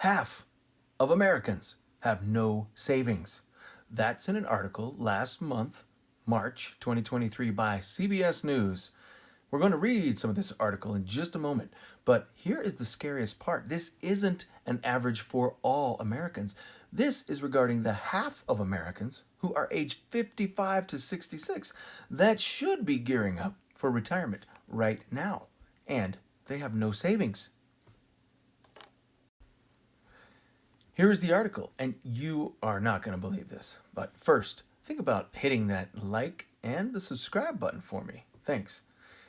half of Americans have no savings. That's in an article last month, March 2023, by CBS News. We're going to read some of this article in just a moment, but here is the scariest part. This isn't an average for all Americans. This is regarding the half of Americans who are aged 55 to 66 that should be gearing up for retirement right now, and they have no savings. Here is the article, and you are not going to believe this. But first, think about hitting that like and the subscribe button for me. Thanks.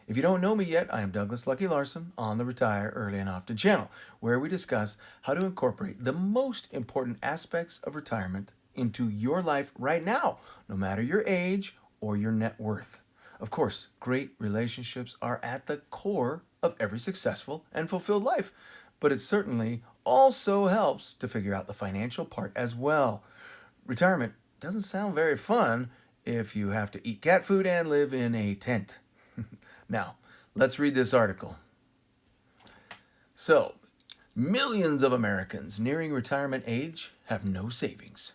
If you don't know me yet, I am Douglas Lucky Larson on the Retire Early and Often channel, where we discuss how to incorporate the most important aspects of retirement into your life right now, no matter your age or your net worth. Of course, great relationships are at the core of every successful and fulfilled life, but it certainly also helps to figure out the financial part as well. Retirement doesn't sound very fun if you have to eat cat food and live in a tent. Now, let's read this article. So, millions of Americans nearing retirement age have no savings.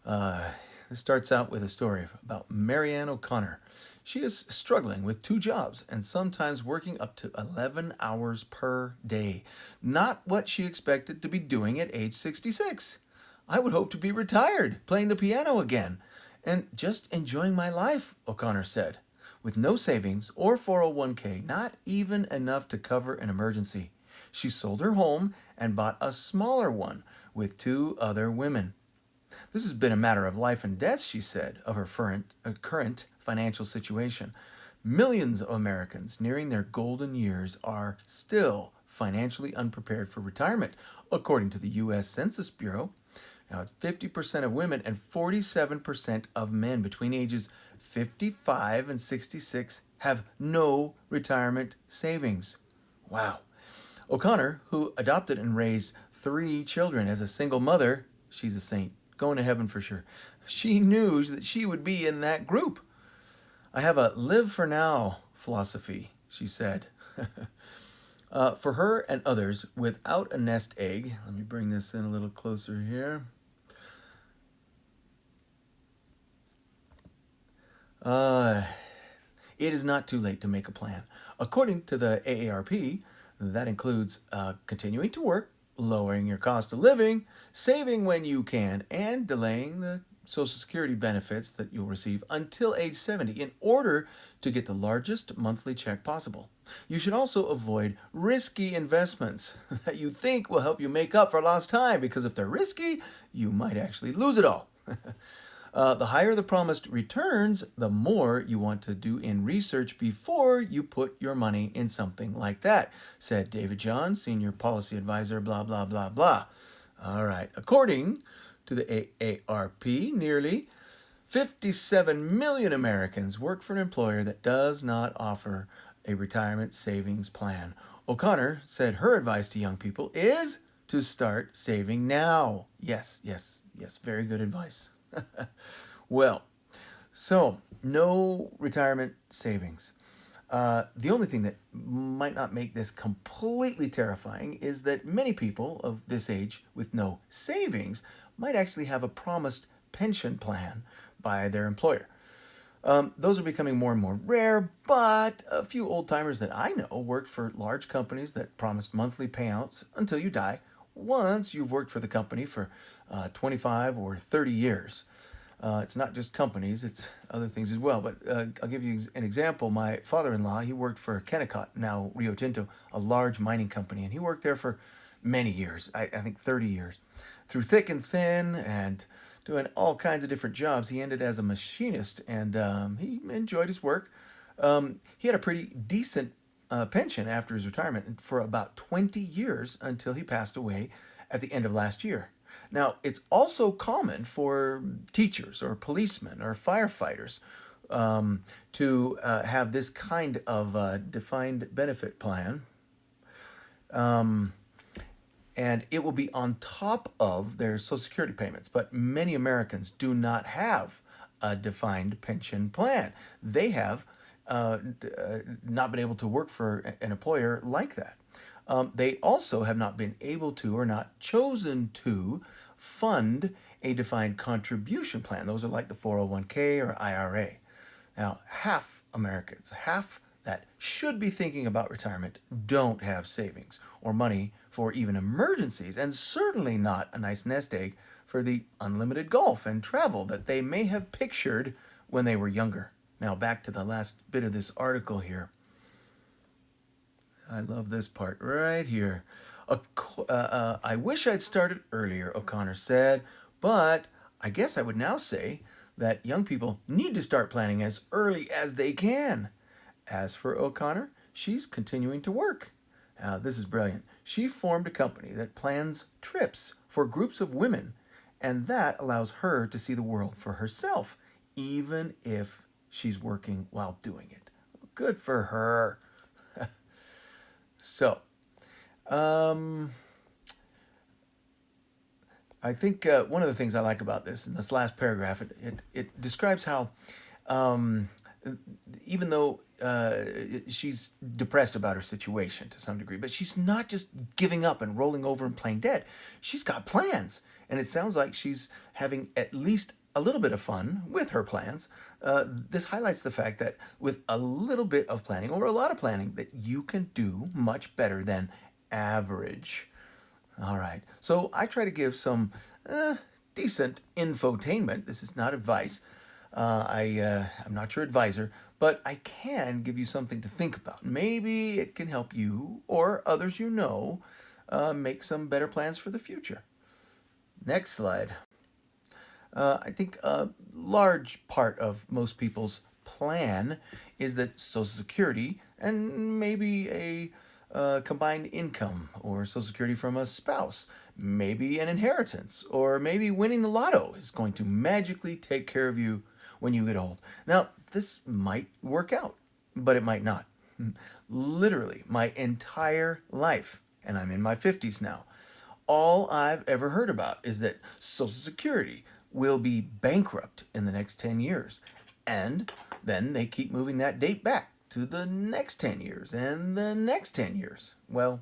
This starts out with a story about Marianne O'Connor. She is struggling with 2 jobs and sometimes working up to 11 hours per day. Not what she expected to be doing at age 66. I would hope to be retired, playing the piano again, and just enjoying my life, O'Connor said. With no savings or 401k, not even enough to cover an emergency. She sold her home and bought a smaller one with 2 other women. This has been a matter of life and death, she said, of her current financial situation. Millions of Americans nearing their golden years are still financially unprepared for retirement, according to the U.S. Census Bureau. Now, it's 50% of women and 47% of men between ages 55 and 66 have no retirement savings. Wow. O'Connor, who adopted and raised 3 children as a single mother, she's a saint, going to heaven for sure. She knew that she would be in that group. I have a live for now philosophy, she said. For her and others without a nest egg, let me bring this in a little closer here. It is not too late to make a plan. According to the AARP, that includes continuing to work, lowering your cost of living, saving when you can, and delaying the Social Security benefits that you'll receive until age 70 in order to get the largest monthly check possible. You should also avoid risky investments that you think will help you make up for lost time, because if they're risky, you might actually lose it all. The higher the promised returns, the more you want to do in research before you put your money in something like that, said David John, senior policy advisor, blah, blah, blah, blah. All right. According to the AARP, nearly 57 million Americans work for an employer that does not offer a retirement savings plan. O'Connor said her advice to young people is to start saving now. Yes, very good advice. Well, so no retirement savings. The only thing that might not make this completely terrifying is that many people of this age with no savings might actually have a promised pension plan by their employer. Those are becoming more and more rare, but a few old-timers that I know worked for large companies that promised monthly payouts until you die once you've worked for the company for 25 or 30 years. It's not just companies, it's other things as well. But I'll give you an example. My father-in-law, he worked for Kennecott, now Rio Tinto, a large mining company, and he worked there for many years, I think 30 years. Through thick and thin and doing all kinds of different jobs, he ended as a machinist, and he enjoyed his work. He had a pretty decent pension after his retirement for about 20 years until he passed away at the end of last year. Now, it's also common for teachers or policemen or firefighters to have this kind of defined benefit plan. And it will be on top of their Social Security payments. But many Americans do not have a defined pension plan. They have not been able to work for an employer like that. They also have not been able to or not chosen to fund a defined contribution plan. Those are like the 401k or IRA. Now, half Americans, half that should be thinking about retirement, don't have savings or money for even emergencies, and certainly not a nice nest egg for the unlimited golf and travel that they may have pictured when they were younger. Now, back to the last bit of this article here. I love this part right here. I wish I'd started earlier, O'Connor said, but I guess I would now say that young people need to start planning as early as they can. As for O'Connor, she's continuing to work. This is brilliant. She formed a company that plans trips for groups of women, and that allows her to see the world for herself, even if she's working while doing it. Good for her. So, I think one of the things I like about this, in this last paragraph, it describes how even though she's depressed about her situation to some degree, but she's not just giving up and rolling over and playing dead. She's got plans. And it sounds like she's having at least a little bit of fun with her plans. This highlights the fact that with a little bit of planning or a lot of planning, that you can do much better than average. All right. So I try to give some decent infotainment. This is not advice. I'm not your advisor, but I can give you something to think about. Maybe it can help you or others you know make some better plans for the future. Next slide. I think a large part of most people's plan is that Social Security and maybe a combined income or Social Security from a spouse, maybe an inheritance, or maybe winning the lotto is going to magically take care of you when you get old. Now, this might work out, but it might not. Literally, my entire life, and I'm in my 50s now, all I've ever heard about is that Social Security will be bankrupt in the next 10 years. And then they keep moving that date back to the next 10 years and the next 10 years. Well,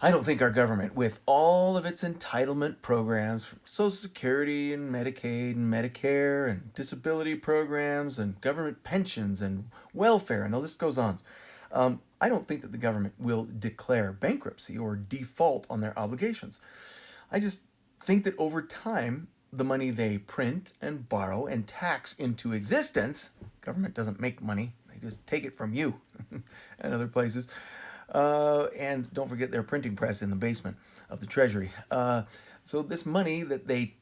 I don't think our government, with all of its entitlement programs from Social Security and Medicaid and Medicare and disability programs and government pensions and welfare, and the list goes on, I don't think that the government will declare bankruptcy or default on their obligations. I just think that over time, the money they print and borrow and tax into existence, government doesn't make money, they just take it from you and other places. And don't forget their printing press in the basement of the Treasury. So this money that they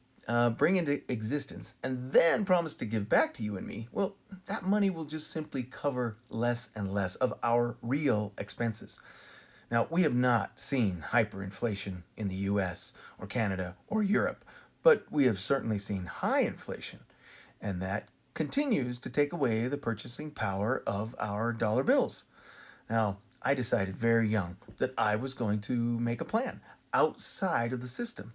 bring into existence and then promise to give back to you and me, well, that money will just simply cover less and less of our real expenses. Now, we have not seen hyperinflation in the US or Canada or Europe, but we have certainly seen high inflation, and that continues to take away the purchasing power of our dollar bills. Now, I decided very young that I was going to make a plan outside of the system.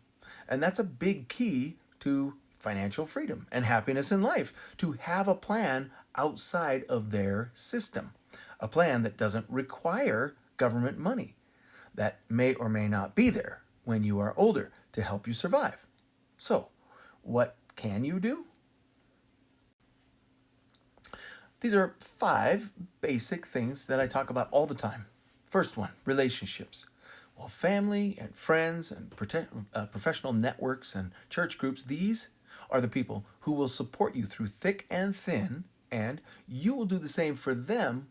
And that's a big key to financial freedom and happiness in life, to have a plan outside of their system. A plan that doesn't require government money, that may or may not be there when you are older to help you survive. So, what can you do? These are 5 basic things that I talk about all the time. First one, relationships. Well, family and friends and professional networks and church groups, these are the people who will support you through thick and thin, and you will do the same for them,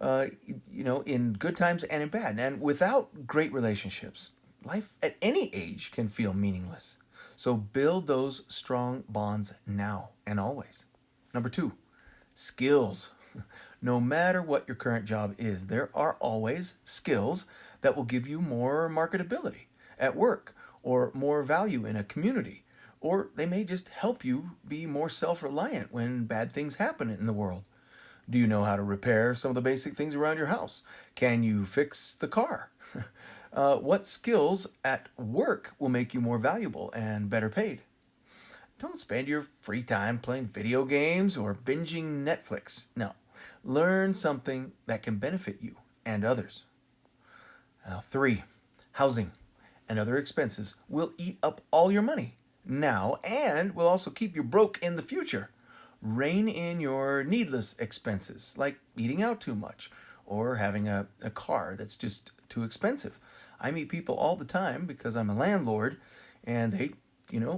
in good times and in bad. And without great relationships, life at any age can feel meaningless. So build those strong bonds now and always. Number 2, skills. No matter what your current job is, there are always skills that will give you more marketability at work or more value in a community, or they may just help you be more self-reliant when bad things happen in the world. Do you know how to repair some of the basic things around your house? Can you fix the car? What skills at work will make you more valuable and better paid? Don't spend your free time playing video games or binging Netflix. No, learn something that can benefit you and others. Three, housing and other expenses will eat up all your money now and will also keep you broke in the future. Rein in your needless expenses, like eating out too much or having a car that's just too expensive. I meet people all the time because I'm a landlord and they,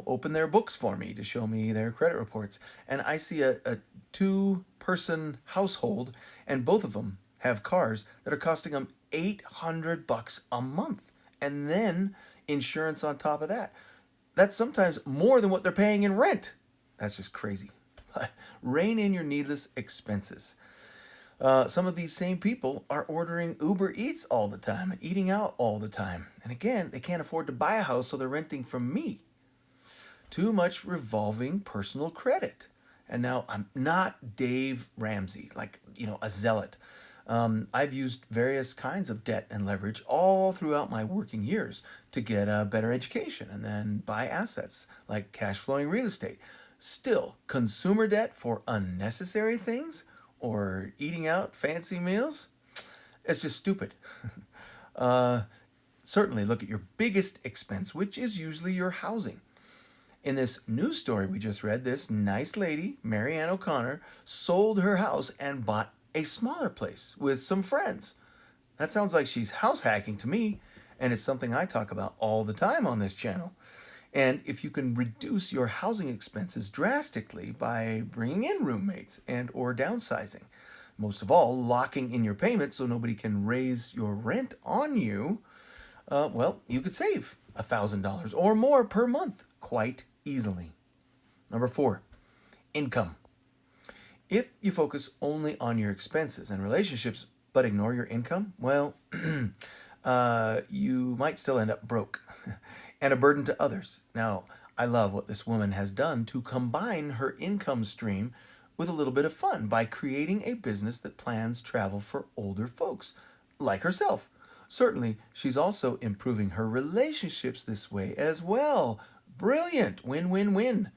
open their books for me to show me their credit reports. And I see a two-person household and both of them have cars that are costing them $800 a month. And then insurance on top of that. That's sometimes more than what they're paying in rent. That's just crazy. Rein in your needless expenses. Some of these same people are ordering Uber Eats all the time and eating out all the time. And again, they can't afford to buy a house, so they're renting from me. Too much revolving personal credit. And now I'm not Dave Ramsey, a zealot. I've used various kinds of debt and leverage all throughout my working years to get a better education and then buy assets like cash flowing real estate. Still, consumer debt for unnecessary things or eating out fancy meals, it's just stupid. Certainly look at your biggest expense, which is usually your housing. In this news story we just read, this nice lady, Mary Ann O'Connor, sold her house and bought a smaller place with some friends. That sounds like she's house hacking to me, and it's something I talk about all the time on this channel. And if you can reduce your housing expenses drastically by bringing in roommates and or downsizing, most of all, locking in your payment so nobody can raise your rent on you, you could save $1,000 or more per month quite easily. Number 4, income. If you focus only on your expenses and relationships but ignore your income, you might still end up broke and a burden to others. Now, I love what this woman has done to combine her income stream with a little bit of fun by creating a business that plans travel for older folks, like herself. Certainly, she's also improving her relationships this way as well. Brilliant! Win, win, win.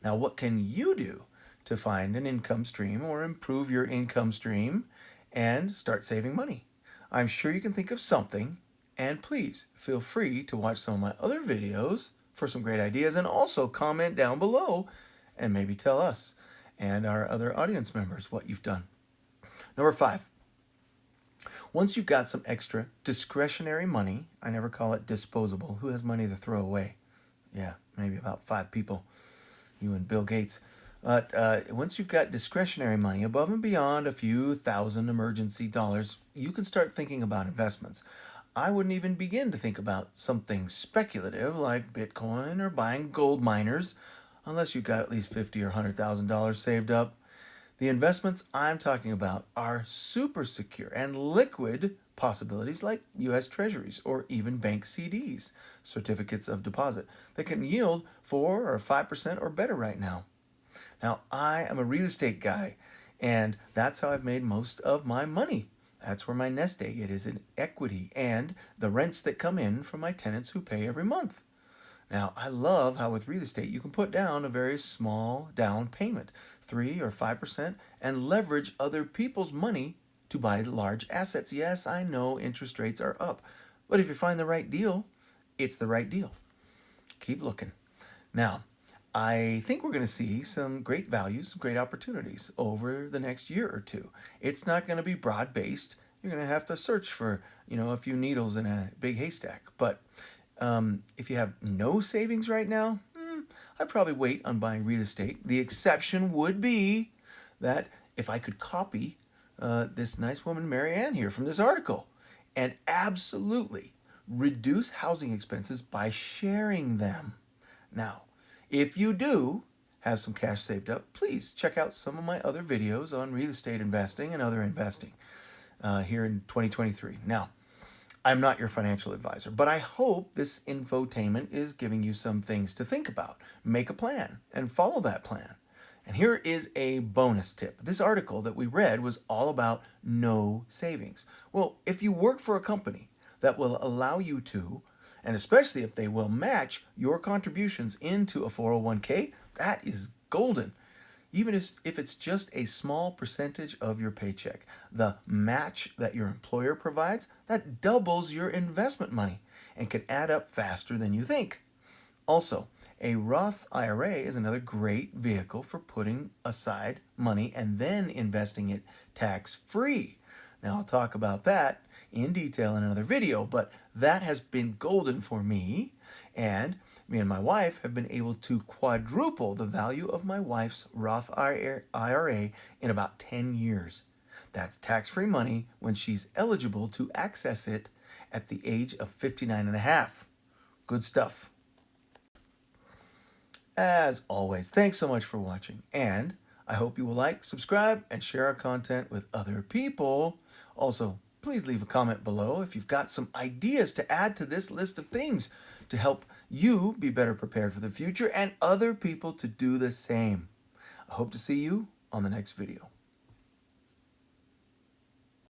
Now, what can you do to find an income stream or improve your income stream and start saving money? I'm sure you can think of something, and please feel free to watch some of my other videos for some great ideas and also comment down below and maybe tell us and our other audience members what you've done. Number 5, once you've got some extra discretionary money, I never call it disposable. Who has money to throw away? Yeah, maybe about 5 people, you and Bill Gates. But once you've got discretionary money above and beyond a few thousand emergency dollars, you can start thinking about investments. I wouldn't even begin to think about something speculative like Bitcoin or buying gold miners unless you've got at least $50,000 or $100,000 saved up. The investments I'm talking about are super secure and liquid possibilities like U.S. Treasuries or even bank CDs, certificates of deposit, that can yield 4 or 5% or better right now. Now, I am a real estate guy, and that's how I've made most of my money. That's where my nest egg is in equity and the rents that come in from my tenants who pay every month. Now, I love how with real estate you can put down a very small down payment, 3 or 5%, and leverage other people's money to buy large assets. Yes, I know interest rates are up, but if you find the right deal, it's the right deal. Keep looking. Now, I think we're going to see some great values, great opportunities over the next year or two. It's not going to be broad-based. You're going to have to search for, a few needles in a big haystack. But if you have no savings right now, I'd probably wait on buying real estate. The exception would be that if I could copy this nice woman, Mary Ann, here from this article, and absolutely reduce housing expenses by sharing them. Now, if you do have some cash saved up, please check out some of my other videos on real estate investing and other investing here in 2023. Now, I'm not your financial advisor, but I hope this infotainment is giving you some things to think about. Make a plan and follow that plan. And here is a bonus tip. This article that we read was all about no savings. Well, if you work for a company that will allow you to, and especially if they will match your contributions into a 401k, that is golden. even if it's just a small percentage of your paycheck. The match that your employer provides, that doubles your investment money and can add up faster than you think. Also, a Roth IRA is another great vehicle for putting aside money and then investing it tax-free. Now, I'll talk about that in detail in another video, but that has been golden for me, and me and my wife have been able to quadruple the value of my wife's Roth IRA in about 10 years. That's tax-free money when she's eligible to access it at the age of 59 and a half. Good stuff. As always, thanks so much for watching, and I hope you will like, subscribe, and share our content with other people. Also, please leave a comment below if you've got some ideas to add to this list of things to help you be better prepared for the future and other people to do the same. I hope to see you on the next video.